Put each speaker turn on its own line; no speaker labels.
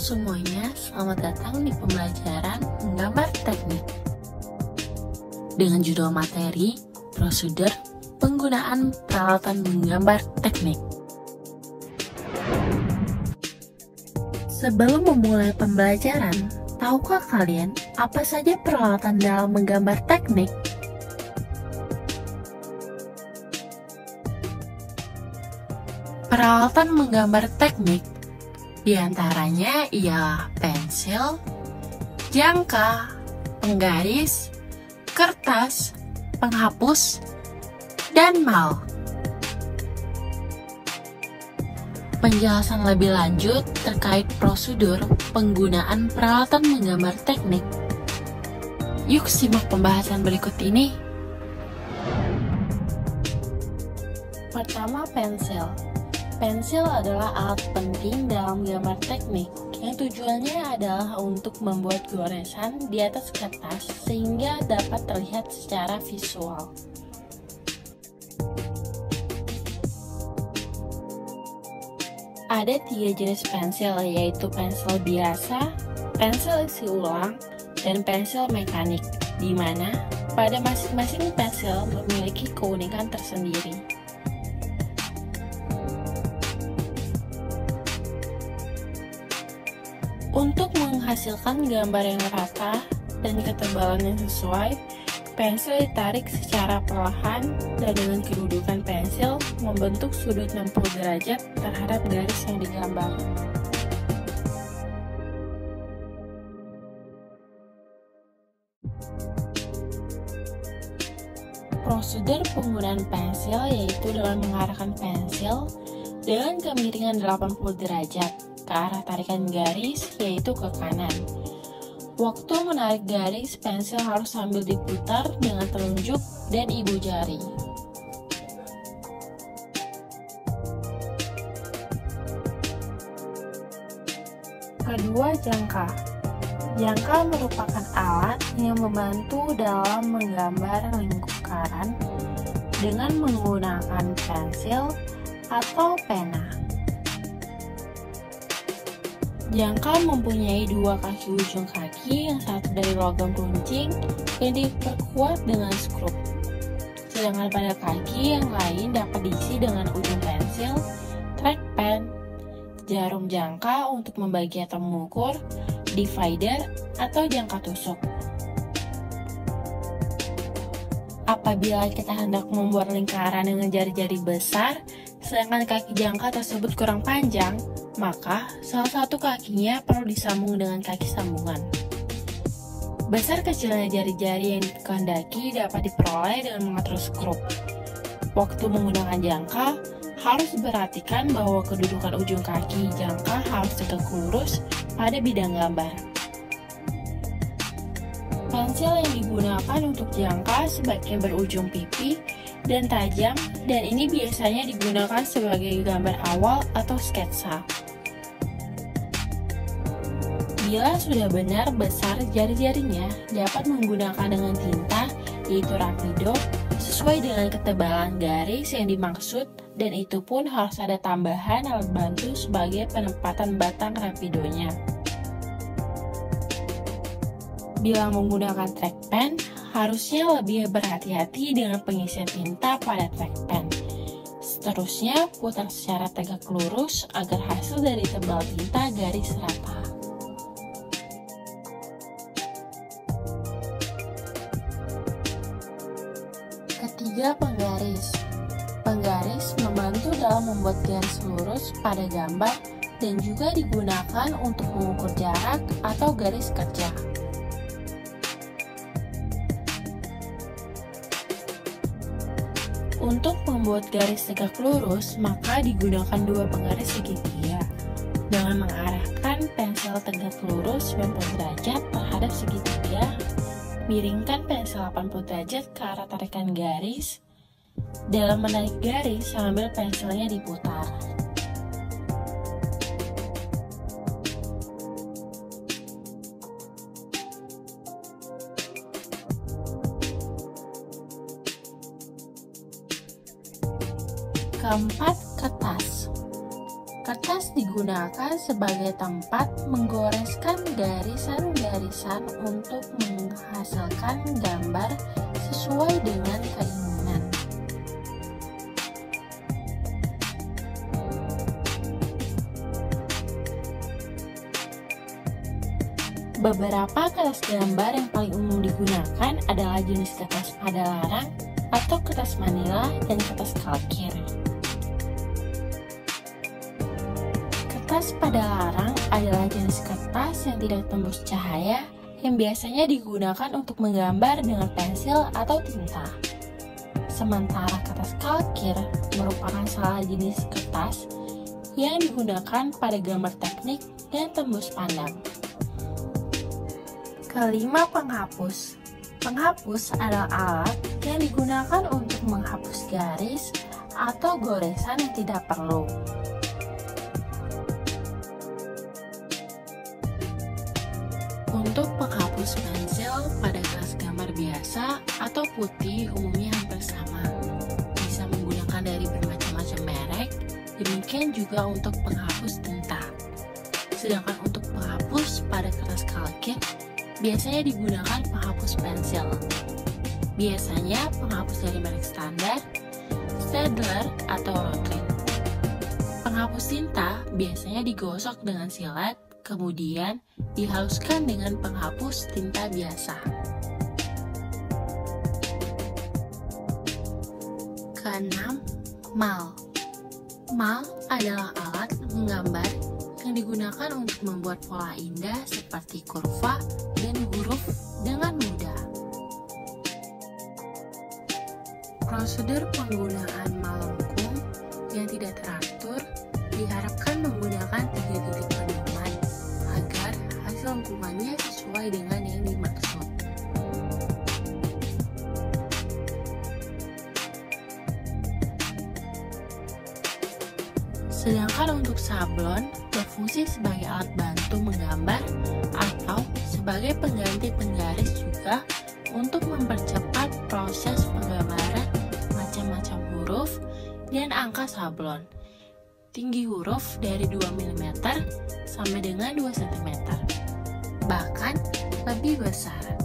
semuanya, selamat datang di pembelajaran menggambar teknik. Dengan judul materi, prosedur penggunaan peralatan menggambar teknik. Sebelum memulai pembelajaran, tahukah kalian apa saja peralatan dalam menggambar teknik? Peralatan menggambar teknik diantaranya ialah pensil, jangka, penggaris, kertas, penghapus, dan mal. Penjelasan lebih lanjut terkait prosedur penggunaan peralatan menggambar teknik. Yuk simak pembahasan berikut ini. Pertama, pensil. Pensil adalah alat penting dalam gambar teknik yang tujuannya adalah untuk membuat goresan di atas kertas sehingga dapat terlihat secara visual. Ada 3 jenis pensil, yaitu pensil biasa, pensil isi ulang, dan pensil mekanik, di mana pada masing-masing pensil memiliki keunikan tersendiri. Untuk menghasilkan gambar yang rata dan ketebalan yang sesuai, pensil ditarik secara perlahan dan dengan kedudukan pensil membentuk sudut 60 derajat terhadap garis yang digambar. Prosedur penggunaan pensil yaitu dengan mengarahkan pensil dengan kemiringan 80 derajat ke arah tarikan garis, yaitu ke kanan. Waktu menarik garis, pensil harus sambil diputar dengan telunjuk dan ibu jari. Kedua, jangka. Jangka merupakan alat yang membantu dalam menggambar lingkaran dengan menggunakan pensil atau pena. Jangka mempunyai 2 kaki ujung kaki, yang satu dari logam runcing yang diperkuat dengan skrup. Sedangkan pada kaki yang lain dapat diisi dengan ujung pensil, trackpen, jarum jangka untuk membagi atau mengukur, divider, atau jangka tusuk. Apabila kita hendak membuat lingkaran dengan jari-jari besar, sedangkan kaki jangka tersebut kurang panjang, maka salah satu kakinya perlu disambung dengan kaki sambungan. Besar kecilnya jari-jari yang dikehendaki dapat diperoleh dengan mengatur skrup. Waktu menggunakan jangka, harus diperhatikan bahwa kedudukan ujung kaki jangka harus tegak lurus pada bidang gambar. Pensil yang digunakan untuk jangka sebaiknya berujung pipi dan tajam, dan ini biasanya digunakan sebagai gambar awal atau sketsa. Bila sudah benar besar jari-jarinya, dapat menggunakan dengan tinta, yaitu rapido, sesuai dengan ketebalan garis yang dimaksud, dan itu pun harus ada tambahan alat bantu sebagai penempatan batang rapidonya. Bila menggunakan trackpen, harusnya lebih berhati-hati dengan pengisian tinta pada trackpen. Seterusnya, putar secara tegak lurus agar hasil dari tebal tinta garis rata. Ketiga, penggaris. Penggaris membantu dalam membuat garis lurus pada gambar dan juga digunakan untuk mengukur jarak atau garis kerja. Untuk membuat garis tegak lurus, maka digunakan 2 penggaris segitiga. Dengan mengarahkan pensil tegak lurus 90 derajat terhadap segitiga, miringkan pensil 80 derajat ke arah tarikan garis. Dalam menarik garis sambil pensilnya diputar. Keempat, kertas. Kertas digunakan sebagai tempat menggoreskan garisan-garisan untuk menghasilkan gambar sesuai dengan keinginan. Beberapa kertas gambar yang paling umum digunakan adalah jenis kertas padalarang atau kertas manila dan kertas kalkir. Kertas padalarang adalah jenis kertas yang tidak tembus cahaya yang biasanya digunakan untuk menggambar dengan pensil atau tinta. Sementara kertas kalkir merupakan salah jenis kertas yang digunakan pada gambar teknik dan tembus pandang. Kelima, penghapus. Penghapus adalah alat yang digunakan untuk menghapus garis atau goresan yang tidak perlu. Untuk penghapus pensil pada kertas gambar biasa atau putih umumnya hampir sama. Bisa menggunakan dari bermacam-macam merek, demikian juga untuk penghapus tinta. Sedangkan untuk penghapus pada kertas kalkir, biasanya digunakan penghapus pensil. Biasanya penghapus dari merek standar, Staedtler, atau Rotring. Penghapus tinta biasanya digosok dengan silet, kemudian dihaluskan dengan penghapus tinta biasa. Keenam, mal. Mal adalah alat menggambar yang digunakan untuk membuat pola indah seperti kurva dan huruf dengan mudah. Prosedur penggunaan mal lengkung yang tidak teratur diharapkan menggunakan 3 titik pedoman agar hasil lengkungannya sesuai dengan yang dimaksud. Sedangkan untuk sablon berfungsi sebagai alat bantu menggambar atau sebagai pengganti penggaris juga untuk mempercepat proses penggambaran macam-macam huruf dan angka sablon. Tinggi huruf dari 2 mm sampai dengan 2 cm, bahkan lebih besar.